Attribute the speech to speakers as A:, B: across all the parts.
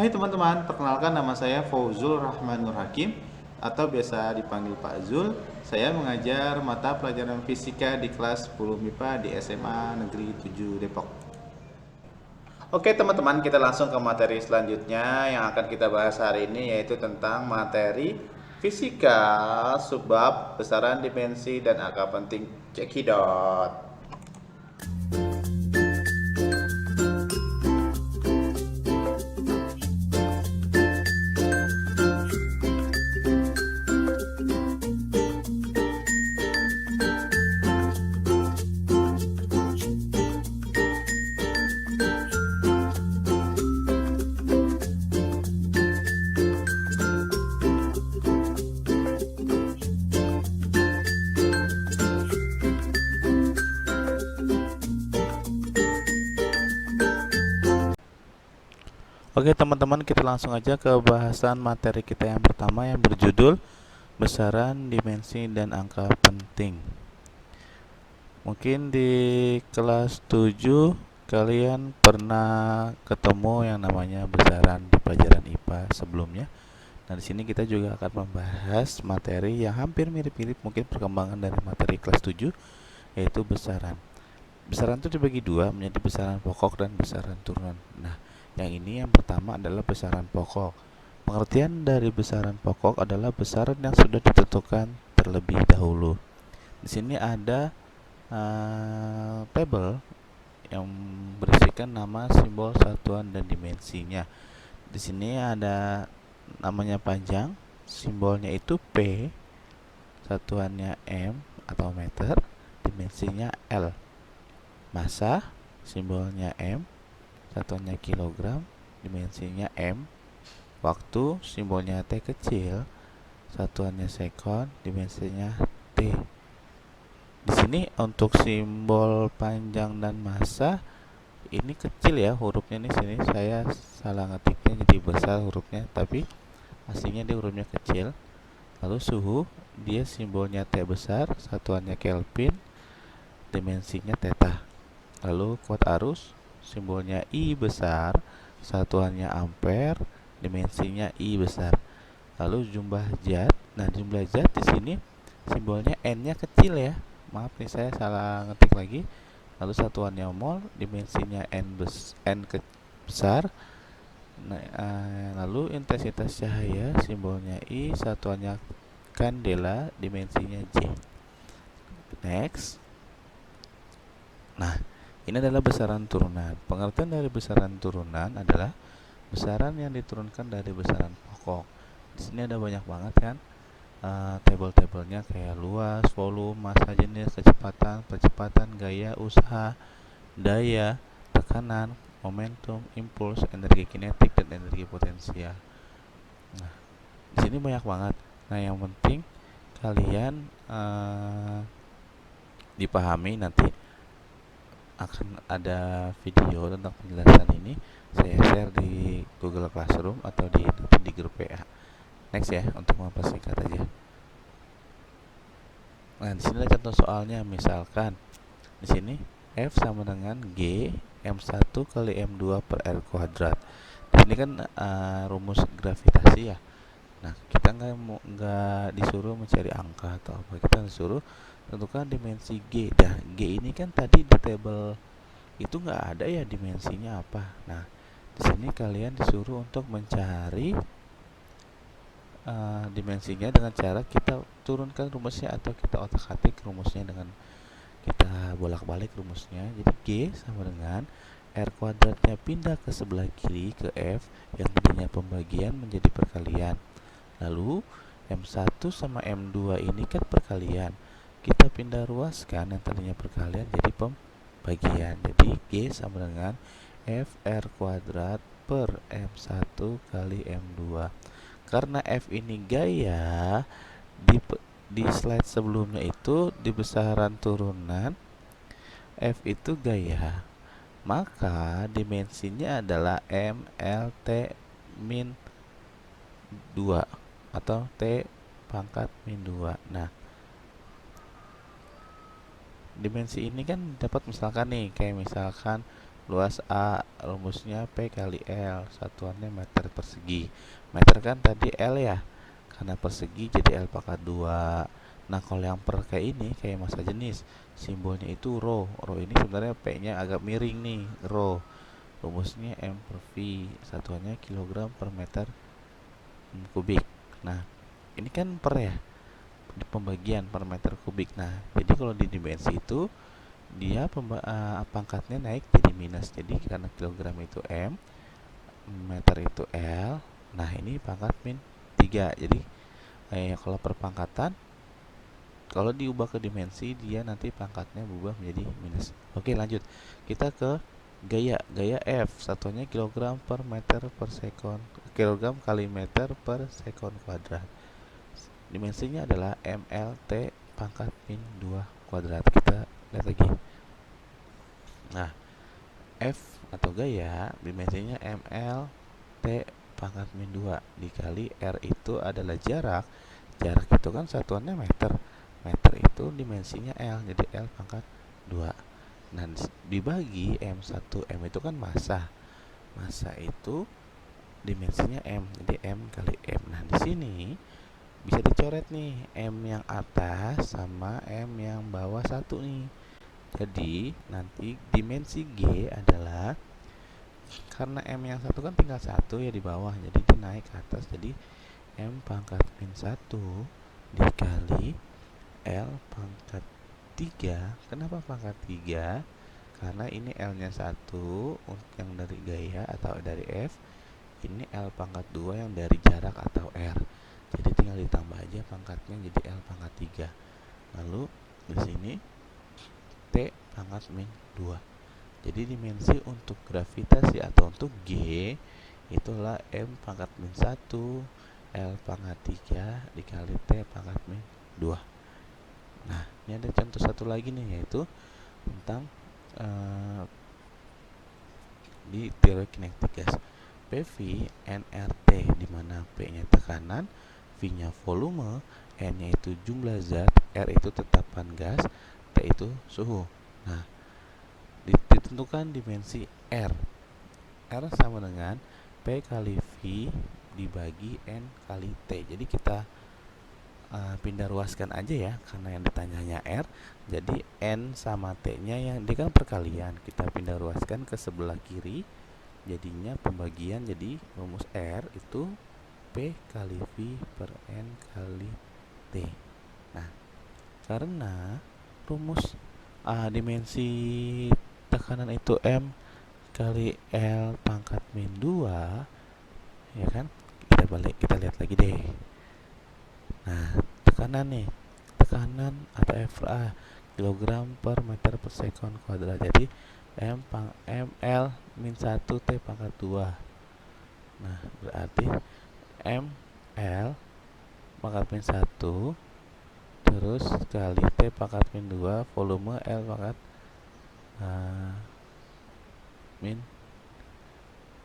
A: Hai teman-teman, perkenalkan nama saya Fauzul Rahman Nur Hakim atau biasa dipanggil Pak Zul. Saya mengajar mata pelajaran fisika di kelas 10 MIPA di SMA Negeri 7 Depok. Oke teman-teman, kita langsung ke materi selanjutnya yang akan kita bahas hari ini, yaitu tentang materi fisika subbab besaran dimensi dan angka penting. Cekidot.
B: Oke teman-teman, kita langsung aja ke bahasan materi kita yang pertama yang berjudul besaran, dimensi, dan angka penting. Mungkin di kelas 7 kalian pernah ketemu yang namanya besaran di pelajaran IPA sebelumnya. Nah, di sini kita juga akan membahas materi yang hampir mirip-mirip mungkin perkembangan dari materi kelas 7, yaitu besaran. Besaran itu dibagi dua menjadi besaran pokok dan besaran turunan. Nah, yang pertama adalah besaran pokok. Pengertian dari besaran pokok adalah besaran yang sudah ditentukan terlebih dahulu. Di sini ada tabel yang berisikan nama, simbol, satuan, dan dimensinya. Di sini ada namanya panjang, simbolnya itu P, satuannya M atau meter, dimensinya L. Massa, simbolnya M, satuannya kilogram, dimensinya M. Waktu, simbolnya T kecil, satuannya sekon, dimensinya T. Di sini untuk simbol panjang dan massa ini kecil ya hurufnya, di sini saya salah ngetiknya jadi besar hurufnya, tapi aslinya dia hurufnya kecil. Lalu suhu, dia simbolnya T besar, satuannya Kelvin, dimensinya theta. Lalu kuat arus, simbolnya I besar, satuannya ampere, dimensinya I besar. Lalu jumlah zat. Nah, jumlah zat di sini simbolnya N-nya kecil ya. Maaf nih, saya salah ngetik lagi. Lalu satuannya mol, dimensinya N besar. Nah, lalu intensitas cahaya, simbolnya I, satuannya kandela, dimensinya J. Next. Nah, ini adalah besaran turunan. Pengertian dari besaran turunan adalah besaran yang diturunkan dari besaran pokok. Di sini ada banyak banget kan tabel-tabelnya, kayak luas, volume, massa, jenis, percepatan, gaya, usaha, daya, tekanan, momentum, impuls, energi kinetik, dan energi potensial. Nah, di sini banyak banget. Nah, yang penting kalian dipahami. Nanti akan ada video tentang penjelasan ini saya share di Google Classroom atau di grup WA. Next ya, untuk mempersingkat aja. Nah, di sini ada contoh soalnya. Misalkan di sini F sama dengan G M1 kali M2 per R kuadrat. Di sini kan rumus gravitasi ya. Nah, kita nggak disuruh mencari angka atau apa, kita disuruh tentukan dimensi G. Nah, G ini kan tadi di tabel itu nggak ada ya dimensinya apa. Nah, di sini kalian disuruh untuk mencari dimensinya dengan cara kita turunkan rumusnya atau kita otak-atik rumusnya dengan kita bolak-balik rumusnya. Jadi G sama dengan R kuadratnya pindah ke sebelah kiri ke F yang tadinya pembagian menjadi perkalian. Lalu M1 sama M2 ini kan perkalian, kita pindah ruaskan yang tadinya perkalian jadi pembagian. Jadi G sama dengan FR kuadrat per M1 kali M2. Karena F ini gaya, di slide sebelumnya itu di besaran turunan F itu gaya, maka dimensinya adalah MLT min 2 atau T pangkat min 2. Nah, dimensi ini kan dapat misalkan nih, kayak misalkan luas A, rumusnya P kali L, satuannya meter persegi. Meter kan tadi L ya, karena persegi jadi L pangkat 2. Nah, kalau yang per kayak ini, kayak massa jenis, simbolnya itu rho. Rho ini sebenarnya P-nya agak miring nih, rho. Rumusnya M per V, satuannya kilogram per meter kubik. Nah, ini kan per ya, di pembagian per meter kubik. Nah, jadi kalau di dimensi itu dia pangkatnya naik jadi minus. Jadi karena kilogram itu M, meter itu L. Nah, ini pangkat min 3. Jadi kalau perpangkatan, kalau diubah ke dimensi, dia nanti pangkatnya berubah menjadi minus. Oke, lanjut. Kita ke gaya. Gaya F, satuannya kilogram per meter per sekon. Kilogram kali meter per sekon kuadrat. Dimensinya adalah MLT pangkat min 2 kuadrat. Kita lihat lagi. Nah, F atau gaya dimensinya ML T pangkat min 2 dikali R itu adalah jarak. Jarak itu kan satuannya meter. Meter itu dimensinya L, jadi L pangkat 2. Nah, dibagi M1. M itu kan massa. Massa itu dimensinya M, jadi M kali M. Nah, di sini bisa dicoret nih M yang atas sama M yang bawah 1 nih. Jadi nanti dimensi G adalah, karena M yang 1 kan tinggal 1 ya di bawah, jadi dia naik ke atas, jadi M pangkat min 1 dikali L pangkat 3. Kenapa pangkat 3? Karena ini L nya 1 yang dari gaya atau dari F, ini L pangkat 2 yang dari jarak atau R. Jadi tinggal ditambah aja pangkatnya jadi L pangkat 3. Lalu di sini T pangkat min 2. Jadi dimensi untuk gravitasi atau untuk G itulah M pangkat min 1 L pangkat 3 dikali T pangkat min 2. Nah, ini ada contoh satu lagi nih, yaitu tentang di teori kinetik gas. PV nRT, di mana P-nya tekanan, V-nya volume, N-nya itu jumlah zat, R itu tetapan gas, T itu suhu. Nah, ditentukan dimensi R. R sama dengan P kali V dibagi N kali T. Jadi kita pindah ruaskan aja ya, karena yang ditanyanya R. Jadi N sama T-nya yang dia kan perkalian, kita pindah ruaskan ke sebelah kiri. Jadinya pembagian, jadi rumus R itu P kali V per N kali T. Nah, karena rumus dimensi tekanan itu M kali L pangkat min 2, ya kan? Kita lihat lagi deh. Nah, tekanan nih, tekanan atau FA kilogram per meter per sekon kuadrat. Jadi ML min 1 T pangkat 2. Nah, berarti ML pangkat min 1 terus kali T pangkat min 2 volume L pangkat min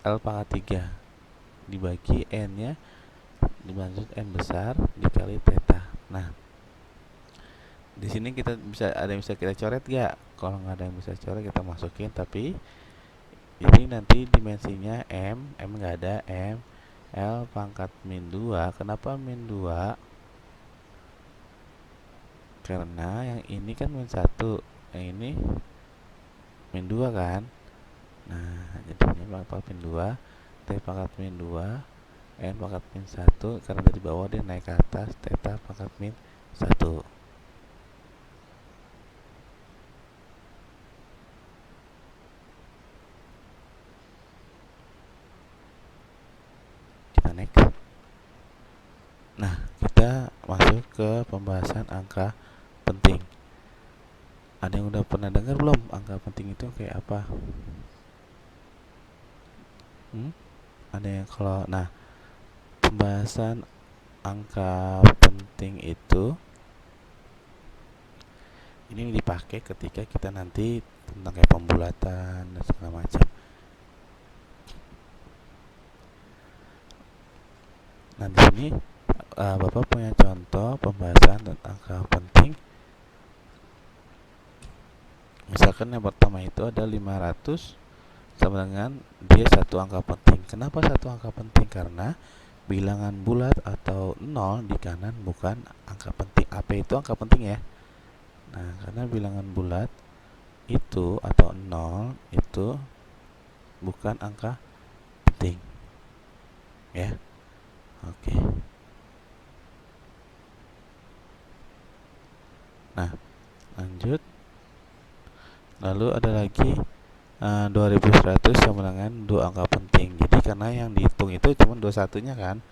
B: L pangkat 3 dibagi N nya dibantu N besar dikali theta. Nah, di sini kita ada yang bisa kita coret gak? Kalau nggak ada yang bisa coret kita masukin, tapi ini nanti dimensinya M nggak ada, M L pangkat min 2. Kenapa min 2? Karena yang ini kan min 1, yang ini min 2 kan. Nah, jadinya pangkat min 2 T pangkat min 2 N pangkat min 1, karena dari bawah dia naik ke atas, theta pangkat min 1. Kita next. Nah, kita masuk ke pembahasan angka penting. Ada yang udah pernah dengar belum angka penting itu kayak apa? Ada yang pembahasan angka penting itu ini dipakai ketika kita nanti tentang kayak pembulatan dan segala macam. Nah, di sini Bapak punya contoh pembahasan tentang angka penting. Misalkan yang pertama itu ada 500 sama dengan dia satu angka penting. Kenapa satu angka penting? Karena bilangan bulat atau 0 di kanan bukan angka penting. AP itu angka penting ya. Nah, karena bilangan bulat itu atau 0 itu bukan angka penting ya. Oke. Nah, lanjut. Lalu ada lagi 2100 sama dengan dua angka penting. Jadi karena yang dihitung itu cuma 21-nya kan.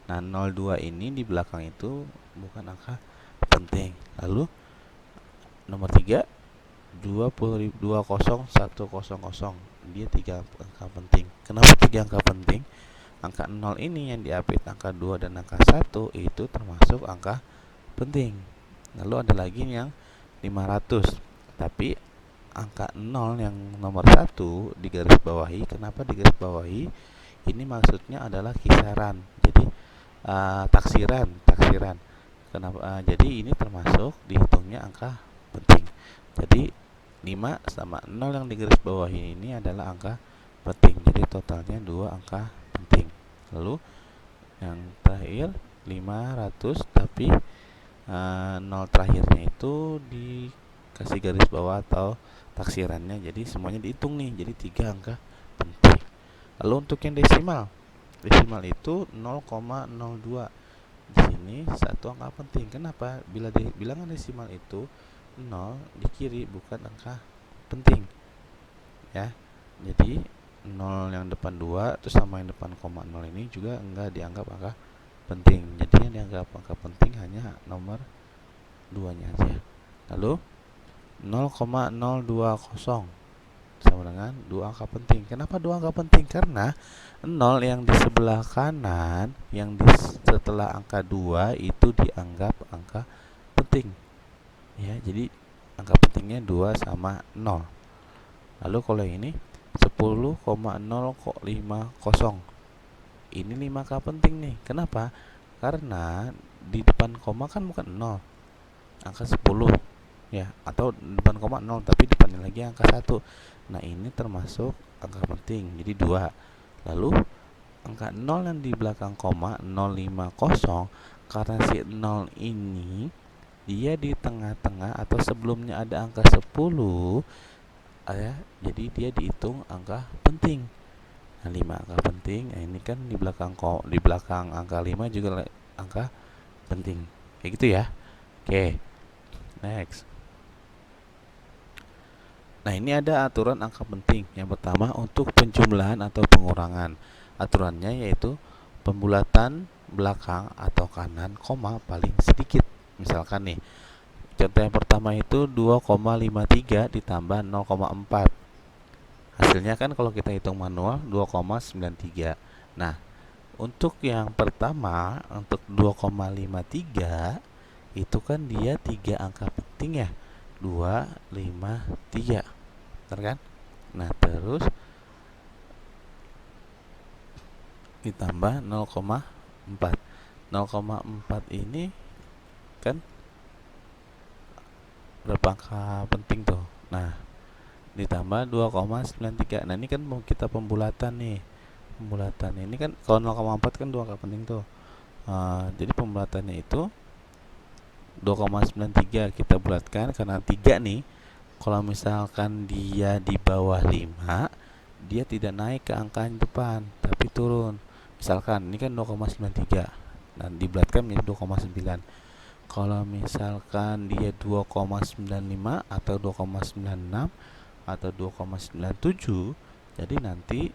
B: Nah, 02 ini di belakang itu bukan angka penting. Lalu nomor 3 20100. Dia 3 angka penting. Kenapa 3 angka penting? Angka 0 ini yang diapit angka 2 dan angka 1 itu termasuk angka penting. Lalu ada lagi yang 500. Tapi angka 0 yang nomor 1 digaris bawahi. Kenapa digaris bawahi? Ini maksudnya adalah kisaran. Jadi taksiran. Kenapa? Jadi ini termasuk dihitungnya angka penting. Jadi 5 sama 0 yang digaris bawahi ini adalah angka penting. Jadi totalnya 2 angka penting. Lalu yang terakhir 500 tapi 0 terakhirnya itu dikasih garis bawah atau taksirannya. Jadi semuanya dihitung nih. Jadi 3 angka penting. Lalu untuk yang desimal itu 0,02. Di sini satu angka penting. Kenapa? Bila bilangan desimal itu 0 di kiri bukan angka penting ya. Jadi 0 yang depan 2 terus sama yang depan koma 0 ini juga enggak dianggap angka penting. Jadi yang dianggap angka penting hanya nomor 2-nya aja. Lalu 0,020 sama dengan 2 angka penting. Kenapa 2 angka penting? Karena 0 yang di sebelah kanan yang setelah angka 2 itu dianggap angka penting. Ya, jadi angka pentingnya 2 sama 0. Lalu kalau ini 10,050. Ini 5 angka penting nih. Kenapa? Karena di depan koma kan bukan 0. Angka 10 ya, atau depan koma 0 tapi depannya lagi angka 1. Nah, ini termasuk angka penting. Jadi 2. Lalu angka 0 yang di belakang koma 050, karena si 0 ini dia di tengah-tengah atau sebelumnya ada angka 10 ya, jadi dia dihitung angka penting. Nah, 5 angka penting. Nah, ini kan di belakang angka 5 juga angka penting. Kayak gitu ya. Oke. Next. Nah, ini ada aturan angka penting. Yang pertama untuk penjumlahan atau pengurangan. Aturannya yaitu pembulatan belakang atau kanan koma paling sedikit. Misalkan nih, contoh yang pertama itu 2,53 ditambah 0,4. Hasilnya kan kalau kita hitung manual 2,93. Nah, untuk yang pertama, untuk 2,53 itu kan dia 3 angka penting ya. 2, 5, 3. Benar kan? Nah, terus ditambah 0,4. 0,4 ini kan berapa angka penting tuh? Nah, ditambah 2,93. Nah, ini kan mau kita pembulatan nih. Pembulatan ini kan kalau 0,4 kan 2 angka penting tuh. Jadi pembulatannya itu 2,93 kita bulatkan karena 3 nih. Kalau misalkan dia di bawah 5, dia tidak naik ke angka yang depan, tapi turun. Misalkan ini kan 2,93 dan dibulatkan menjadi 2,9. Kalau misalkan dia 2,95 atau 2,96 atau 2,97, jadi nanti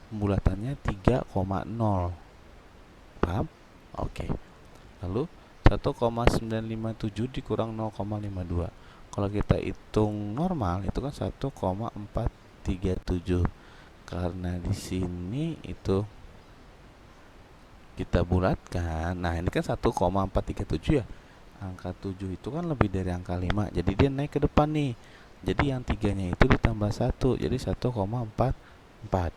B: pembulatannya 3,0. Paham? Oke. Lalu 1,957 dikurang 0,52. Kalau kita hitung normal itu kan 1,437. Karena di sini itu kita bulatkan. Nah, ini kan 1,437 ya. Angka 7 itu kan lebih dari angka 5. Jadi dia naik ke depan nih. Jadi yang 3-nya itu ditambah 1. Jadi 1,44.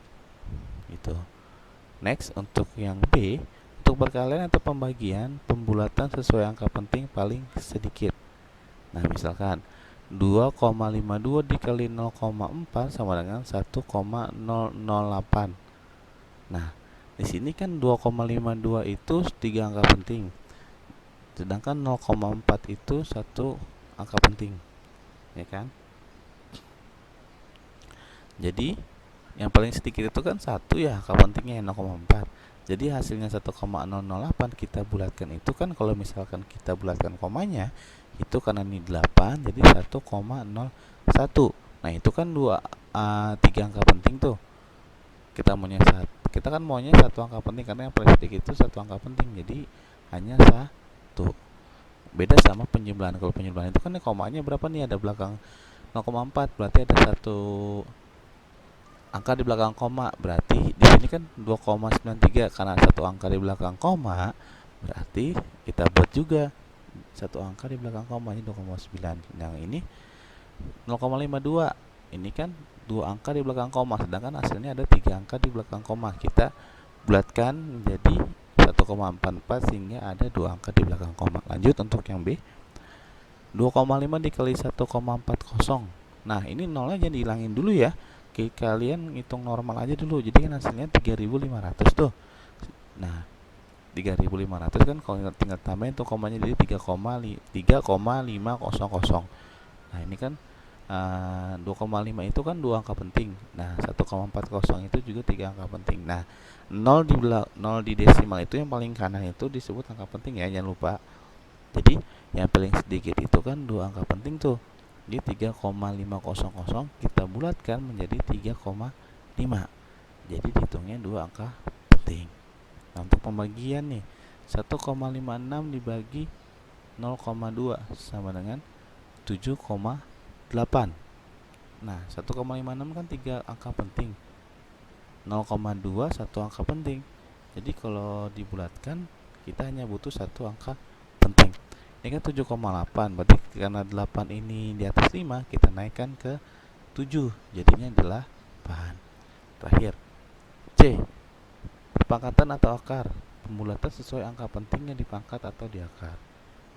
B: Gitu. Next, untuk yang B, untuk perkalian atau pembagian, pembulatan sesuai angka penting paling sedikit. Nah, misalkan 2,52 dikali 0,4 sama dengan 1,008. Nah, di sini kan 2,52 itu 3 angka penting. Sedangkan 0,4 itu satu angka penting. Ya kan? Jadi, yang paling sedikit itu kan 1 ya, angka pentingnya 0,4. Jadi hasilnya 1,008 kita bulatkan itu kan, kalau misalkan kita bulatkan komanya, itu karena ini 8 jadi 1,01. Nah, itu kan 3 angka penting tuh. Kita kan maunya satu angka penting, karena yang paling sedikit itu satu angka penting. Jadi hanya 1. Beda sama penjumlahan. Kalau penjumlahan itu kan komanya berapa nih, ada belakang 0,4, berarti ada satu angka di belakang koma. Berarti di sini kan 2,93, karena satu angka di belakang koma, berarti kita buat juga satu angka di belakang koma, ini 2,9. Yang ini 0,52, ini kan dua angka di belakang koma, sedangkan hasilnya ada 3 angka di belakang koma. Kita bulatkan menjadi 1,44 sehingga ada 2 angka di belakang koma. Lanjut untuk yang B. 2,5 dikali 1,40. Nah, ini nolnya jangan dihilangin dulu ya. Kalian hitung normal aja dulu. Jadi kan hasilnya 3.500 tuh. Nah, 3.500 kan kalau tinggal tambahin tuh komanya, jadi 3,500. Nah, ini kan 2,5 itu kan 2 angka penting. Nah, 1,40 itu juga 3 angka penting. Nah, 0 di desimal itu yang paling kanan itu disebut angka penting ya, jangan lupa. Jadi yang paling sedikit itu kan 2 angka penting tuh. Jadi 3,500 kita bulatkan menjadi 3,5. Jadi dihitungnya 2 angka penting. Nah, untuk pembagian nih, 1,56 dibagi 0,2 sama dengan 7,8. Nah, 1,56 kan 3 angka penting. 0,2 satu angka penting. Jadi kalau dibulatkan kita hanya butuh satu angka penting. Ini kan 7,8, berarti karena 8 ini di atas 5, kita naikkan ke 7, jadinya 8. Terakhir, C. Pangkatan atau akar. Pembulatan sesuai angka pentingnya di pangkat atau di akar.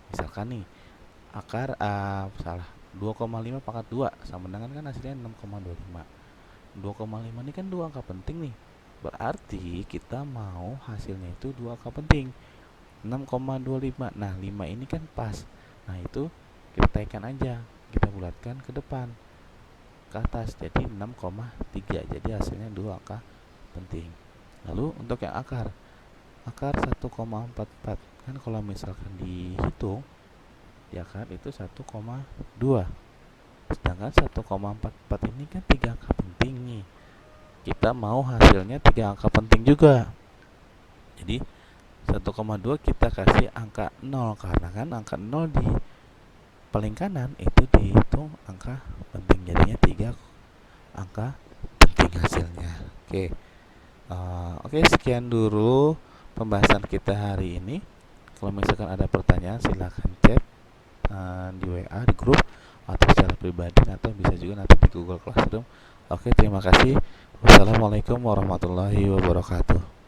B: Misalkan nih, akar 2,5 pangkat 2 sama dengan kan hasilnya 6,25. 2,5 ini kan 2 angka penting nih. Berarti kita mau hasilnya itu 2 angka penting. 6,25. Nah, 5 ini kan pas. Nah, itu kita taikkan aja. Kita bulatkan ke depan, ke atas, jadi 6,3. Jadi hasilnya 2 angka penting. Lalu untuk yang akar 1,44 kan kalau misalkan dihitung di akar itu 1,2. Sedangkan 1,44 ini kan 3 angka penting nih. Kita mau hasilnya 3 angka penting juga. Jadi 1,2 kita kasih angka 0, karena kan angka 0 di paling kanan itu dihitung angka penting, jadinya 3 angka penting hasilnya. Oke, sekian dulu pembahasan kita hari ini. Kalau misalkan ada pertanyaan silahkan chat di WA di grup atau secara pribadi, atau bisa juga nanti di Google Classroom. Oke, terima kasih. Wassalamualaikum warahmatullahi wabarakatuh.